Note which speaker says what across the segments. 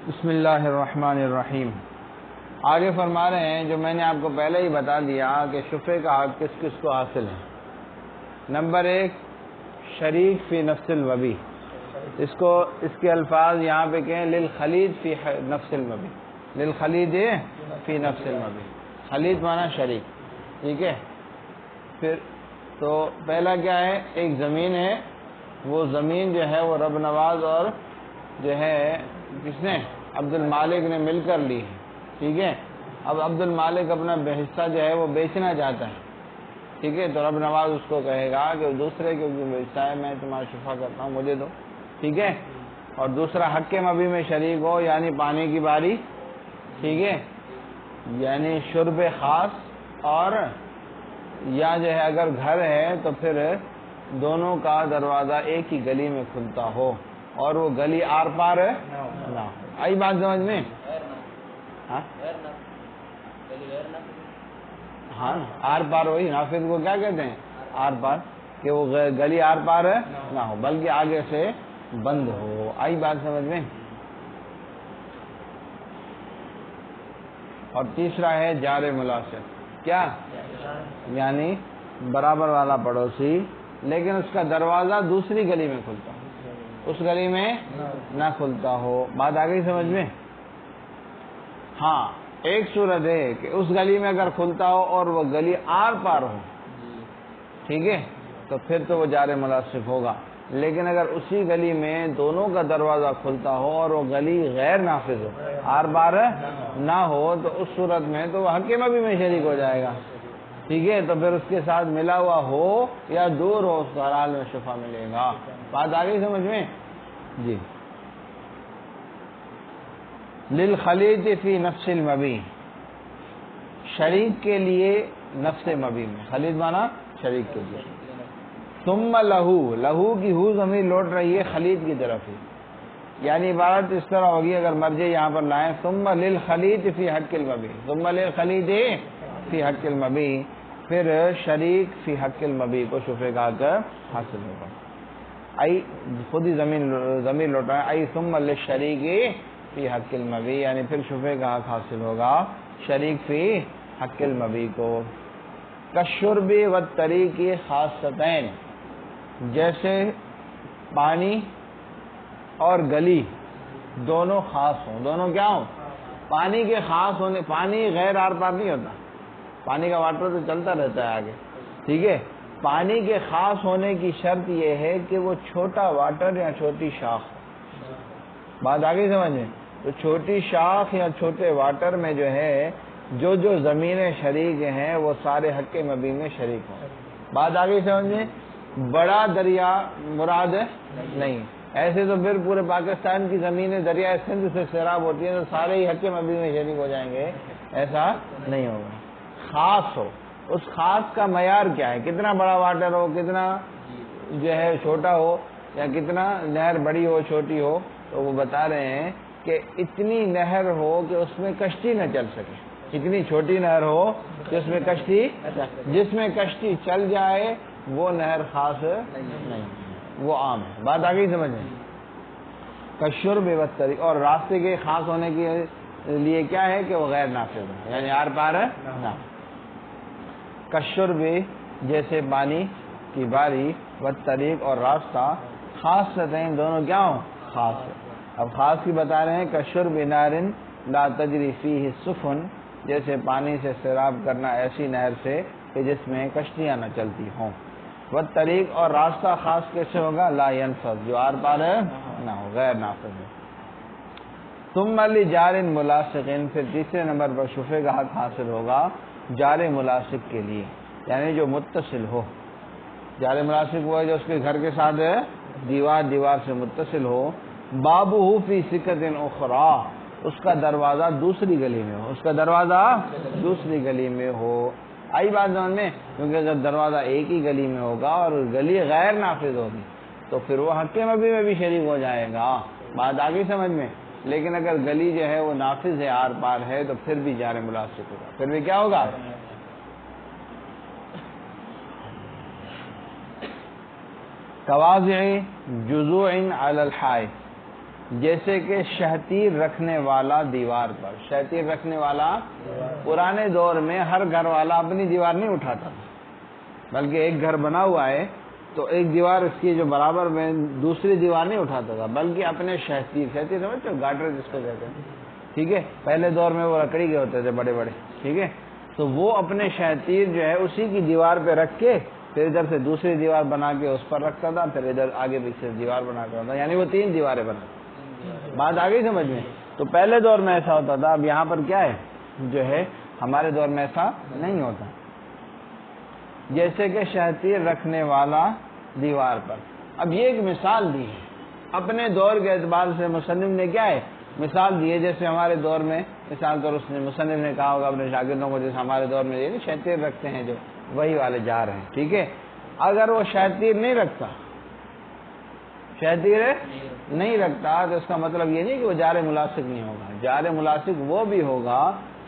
Speaker 1: بسم اللہ الرحمن الرحیم۔ آگے فرما رہے ہیں جو میں نے آپ کو پہلے ہی بتا دیا کہ شفعے کا حق کس کس کو حاصل ہے۔ نمبر 1 شریک فی نفس الوبی، اس کے الفاظ یہاں پہ کہیں للخلید فی نفس الوبی، للخلید فی نفس الوبی، خلید مانا شریک، ٹھیک ہے۔ پھر تو پہلا کیا ہے، ایک زمین ہے، وہ زمین جو ہے وہ رب نواز اور جو ہے کس نے، عبد المالک نے مل کر لی ہے، ٹھیک ہے۔ اب عبد المالک اپنا حصہ جو ہے وہ بیچنا چاہتا ہے، ٹھیک ہے، تو رب نواز اس کو کہے گا کہ دوسرے کے بیچتا ہے، میں تمہارا شفا کرتا ہوں، مجھے دو، ٹھیک ہے۔ اور دوسرا حق کے مبی میں شریک ہو، یعنی پانی کی باری، ٹھیک ہے، یعنی شرب خاص، اور یا جو ہے اگر گھر ہے تو پھر دونوں کا دروازہ ایک ہی گلی میں کھلتا ہو اور وہ گلی آر پار نہ ہو۔ آئی بات سمجھ میں؟ ہاں، آر پار وہی نافذ کو کیا کہتے ہیں، آر پار، کہ وہ گلی آر پار نہ ہو بلکہ آگے سے بند ہو۔ آئی بات سمجھ میں؟ اور تیسرا ہے جار ملاصق، کیا یعنی برابر والا پڑوسی، لیکن اس کا دروازہ دوسری گلی میں کھلتا ہو، اس گلی میں نہ کھلتا ہو۔ بات آ گئی سمجھ میں؟ ہاں، ایک صورت ہے کہ اس گلی میں اگر کھلتا ہو اور وہ گلی آر پار ہو، ٹھیک ہے، تو پھر تو وہ جار ملاصق ہوگا، لیکن اگر اسی گلی میں دونوں کا دروازہ کھلتا ہو اور وہ گلی غیر نافذ ہو، آر پار نہ ہو، تو اس صورت میں تو وہ حق مبی میں شریک ہو جائے گا، ٹھیک ہے۔ تو پھر اس کے ساتھ ملا ہوا ہو یا دور ہو، اس کا حال میں شفا ملے گا۔ بات آ گئی سمجھ میں؟ جی۔ للخلید فی نفس المبی، شریک کے لیے نفس مبی میں، خلید مانا شریک کے لیے۔ ثم لہو کی ہو ضمیر لوٹ رہی ہے خلید کی طرف ہی، یعنی عبارت اس طرح ہوگی اگر مرجع یہاں پر لائیں، ثم للخلید فی حق المبی، ثم للخلید فی حق المبی، پھر شریک فی حق المبی کو شفعے کا حق حاصل ہوگا۔ ای خود ہی ضمیر لوٹا ہے، ای ثم للشریک فی حق المبی، یعنی پھر شفعے کا حق حاصل ہوگا شریک فی حق المبی کو۔ کالشرب والطریق خاصتین، جیسے پانی اور گلی دونوں خاص ہوں، دونوں کیا ہوں، پانی کے خاص ہونے، پانی غیر آر پار نہیں ہوتا، پانی کا واٹر تو چلتا رہتا ہے آگے، ٹھیک ہے۔ پانی کے خاص ہونے کی شرط یہ ہے کہ وہ چھوٹا واٹر یا چھوٹی شاخ ہو۔ بات آگے سمجھ میں؟ تو چھوٹی شاخ یا چھوٹے واٹر میں جو ہے جو زمینیں شریک ہیں وہ سارے حق مبی میں شریک ہوں۔ بات آگے سمجھ میں؟ بڑا دریا مراد نہیں، ایسے تو پھر پورے پاکستان کی زمینیں دریائے سندھ سے سیراب ہوتی ہیں تو سارے ہی حق مبی میں شریک ہو جائیں گے، ایسا نہیں ہوگا۔ خاص ہو، اس خاص کا معیار کیا ہے، کتنا بڑا واٹر ہو، کتنا جو ہے چھوٹا ہو، یا کتنا نہر بڑی ہو چھوٹی ہو، تو وہ بتا رہے ہیں کہ اتنی نہر ہو کہ اس میں کشتی نہ چل سکے، اتنی چھوٹی نہر ہو کہ اس میں کشتی، جس میں کشتی چل جائے وہ نہر خاص نہیں، وہ عام ہے۔ بات آگئی سمجھ میں؟ کالشرب والطریق، اور راستے کے خاص ہونے کے لیے کیا ہے کہ وہ غیر نافذ ہے، یعنی آر پار نہ۔ کالشرب جیسے پانی کی باری، والطریق اور راستہ، خاصتین دونوں کیا ہوں، خاص ہے۔ اب خاص کی بتا رہے ہیں، کالشرب نار لا تجری فیہ السفن، جیسے پانی سے سیراب کرنا ایسی نہر سے کہ جس میں کشتیاں نہ چلتی ہوں۔ والطریق اور راستہ خاص کیسے ہوگا، لا ینفذ، جو آر پار نہ ہو، غیر نافذ ہے۔ ثم لجار ملاصق، پھر تیسرے نمبر پر شفعے کا حق حاصل ہوگا جار ملاصق کے لیے، یعنی جو متصل ہو۔ جار ملاصق وہ ہے جو اس کے گھر کے ساتھ دیوار سے متصل ہو۔ بابہ فی سکۃ اخری، اس کا دروازہ دوسری گلی میں ہو، اس کا دروازہ دوسری گلی میں ہو۔ آئی بات سمجھ میں؟ کیونکہ اگر دروازہ ایک ہی گلی میں ہوگا اور گلی غیر نافذ ہوگی تو پھر وہ حق مبی میں بھی شریک ہو جائے گا۔ بات آگئی سمجھ میں؟ لیکن اگر گلی جو ہے وہ نافذ ہے، آر پار ہے، تو پھر بھی جار ملاصق ہوگا، پھر بھی کیا ہوگا، کواضع جذوع علی الحائط، جیسے کہ شہتیر رکھنے والا دیوار پر. شہتیر رکھنے والا پرانے دور میں ہر گھر والا اپنی دیوار نہیں اٹھاتا تھا، بلکہ ایک گھر بنا ہوا ہے تو ایک دیوار اس کی جو برابر میں دوسری دیوار نہیں اٹھاتا تھا، بلکہ اپنے شہتیر سمجھتے ہو، گاٹر جس کو کہتے ہیں، ٹھیک ہے. پہلے دور میں وہ لکڑی کے ہوتے تھے بڑے بڑے، ٹھیک ہے. تو وہ اپنے شہتیر جو ہے اسی کی دیوار پہ رکھ کے پھر ادھر سے دوسری دیوار بنا کے اس پر رکھتا تھا، پھر ادھر آگے پیچھے دیوار بناتا تھا، یعنی وہ 3 دیواریں بنا. بات آ گئی سمجھ میں؟ تو پہلے دور میں ایسا ہوتا تھا. اب یہاں پر کیا ہے جو ہے ہمارے دور میں ایسا نہیں ہوتا. جیسے کہ شہتیر رکھنے والا دیوار پر. اب یہ ایک مثال دی ہے اپنے دور کے اعتبار سے. مصنف نے کیا ہے مثال دی ہے، جیسے ہمارے دور میں مثال طور اس نے مصنف نے کہا ہوگا اپنے شاگردوں کو، جیسے ہمارے دور میں یہ شہتیر رکھتے ہیں جو وہی والے جار ہیں، ٹھیک ہے. اگر وہ شہتیر نہیں رکھتا، شہتیر نہیں رکھتا تو اس کا مطلب یہ نہیں کہ وہ جار ملاصق نہیں ہوگا. جار ملاصق وہ بھی ہوگا،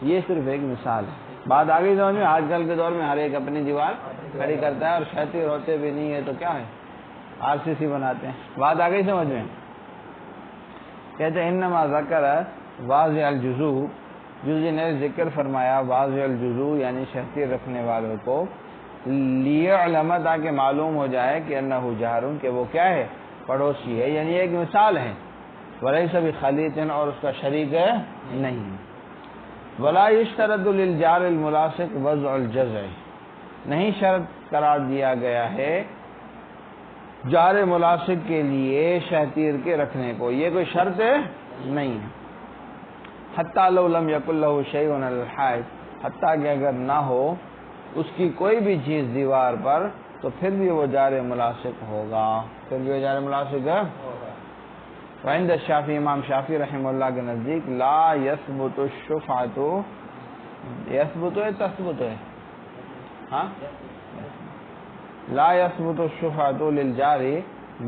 Speaker 1: یہ صرف ایک مثال ہے. بات آگے دور میں آج کل کے دور میں ہر ایک اپنی دیوار کھڑی کرتا ہے اور شہتیر ہوتے بھی نہیں ہے تو کیا ہے RCC بناتے ہیں. بات آگئی سمجھ میں؟ کہتے ہیں انما ذکر واضح الجزو، جزء نے ذکر فرمایا واضح الجزو یعنی شہتیر رکھنے والوں کو، لیعلم تاکہ معلوم ہو جائے کہ انہ جارٌ کہ وہ کیا ہے پڑوسی ہے، یعنی ایک مثال ہے. ولیس بخلیط اور اس کا شریک ہے نہیں. ولا یشترط للجار الملاصق وضع الجزع، نہیں شرط قرار دیا گیا ہے جار ملاصق کے لیے شہتیر کے رکھنے کو، یہ کوئی شرط نہیں ہے. حتیٰ لو لم یکن لہ شیء علی الحائط، حتیٰ کہ اگر نہ ہو اس کی کوئی بھی چیز دیوار پر تو پھر بھی وہ جار ملاصق ہوگا، پھر بھی وہ جار ملاصق ہے. وعند الشافعی، امام شافعی رحمہ اللہ کے نزدیک لا یثبت الشفعۃ، یثبت ہے تثبت ہے، ہاں لا یثبت الشفعۃ للجار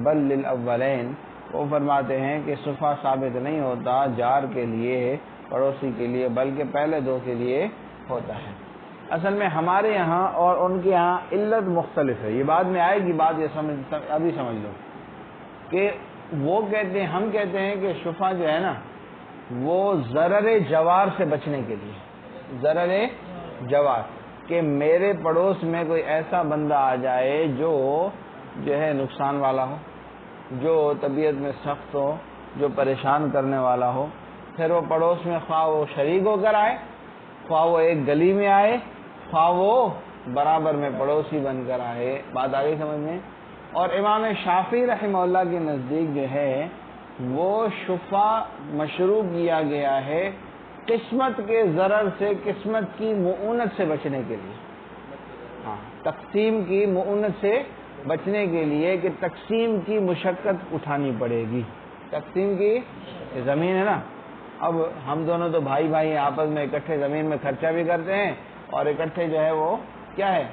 Speaker 1: بل للاولین، وہ فرماتے ہیں کہ شفعہ ثابت نہیں ہوتا جار کے لیے پڑوسی کے لیے بلکہ پہلے دو کے لیے ہوتا ہے. اصل میں ہمارے یہاں اور ان کے یہاں علت مختلف ہے، یہ بعد میں آئے گی بات، یہ ابھی سمجھ لو کہ وہ کہتے ہیں، ہم کہتے ہیں کہ شفعہ جو ہے نا وہ ضرر جوار سے بچنے کے لیے، ضرر جوار کہ میرے پڑوس میں کوئی ایسا بندہ آ جائے جو ہے نقصان والا ہو، جو طبیعت میں سخت ہو، جو پریشان کرنے والا ہو، پھر وہ پڑوس میں خواہ وہ شریک ہو کر آئے، خواہ وہ ایک گلی میں آئے، خواہ وہ برابر میں پڑوسی بن کر آئے. بات آ گئی سمجھ میں؟ اور امام شافعی رحمہ اللہ کے نزدیک جو ہے وہ شفعہ مشروع کیا گیا ہے قسمت کے ضرر سے، قسمت کی مؤونت سے بچنے کے لیے، ہاں تقسیم کی مؤونت سے بچنے کے لیے کہ تقسیم کی مشقت اٹھانی پڑے گی. تقسیم کی زمین ہے نا، اب ہم دونوں تو بھائی بھائی ہیں، آپس میں اکٹھے زمین میں خرچہ بھی کرتے ہیں اور اکٹھے جو ہے وہ کیا ہے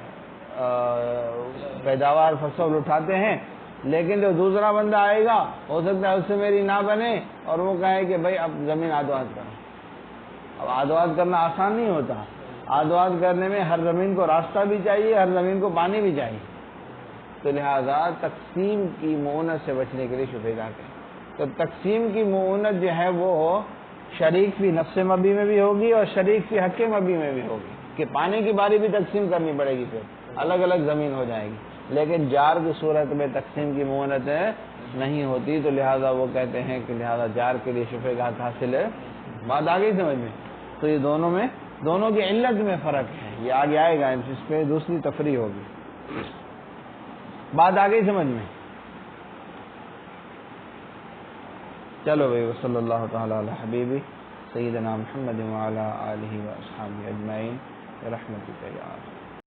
Speaker 1: پیداوار فصل اٹھاتے ہیں. لیکن جو دوسرا بندہ آئے گا ہو سکتا ہے اس سے میری نہ بنے اور وہ کہے کہ بھائی اب زمین آدواد کرو. اب آدواد کرنا آسان نہیں ہوتا، آدواد کرنے میں ہر زمین کو راستہ بھی چاہیے، ہر زمین کو پانی بھی چاہیے. تو لہذا تقسیم کی مؤونت سے بچنے کے لیے شفعہ جاتے ہیں. تو تقسیم کی مؤونت جو ہے وہ شریک فی نفس مبی میں بھی ہوگی اور شریک فی حق مبی میں بھی ہوگی کہ پانی کی باری بھی تقسیم کرنی پڑے گی، پھر الگ الگ زمین ہو جائے گی. لیکن جار کی صورت میں تقسیم کی مؤونت نہیں ہوتی، تو لہذا وہ کہتے ہیں کہ لہذا جار کے لیے شفعہ گاہ حاصل ہے. بات آ گئی سمجھ میں؟ تو یہ دونوں کی علت میں فرق ہے، یہ آگے آئے گا، اس پہ دوسری تفریح ہوگی. بات آ گئی سمجھ میں؟ چلو بھائی، صلی اللہ تعالی علی حبیبی سیدنا محمد وعلی آلہ واصحابہ اجمعین برحمتک یا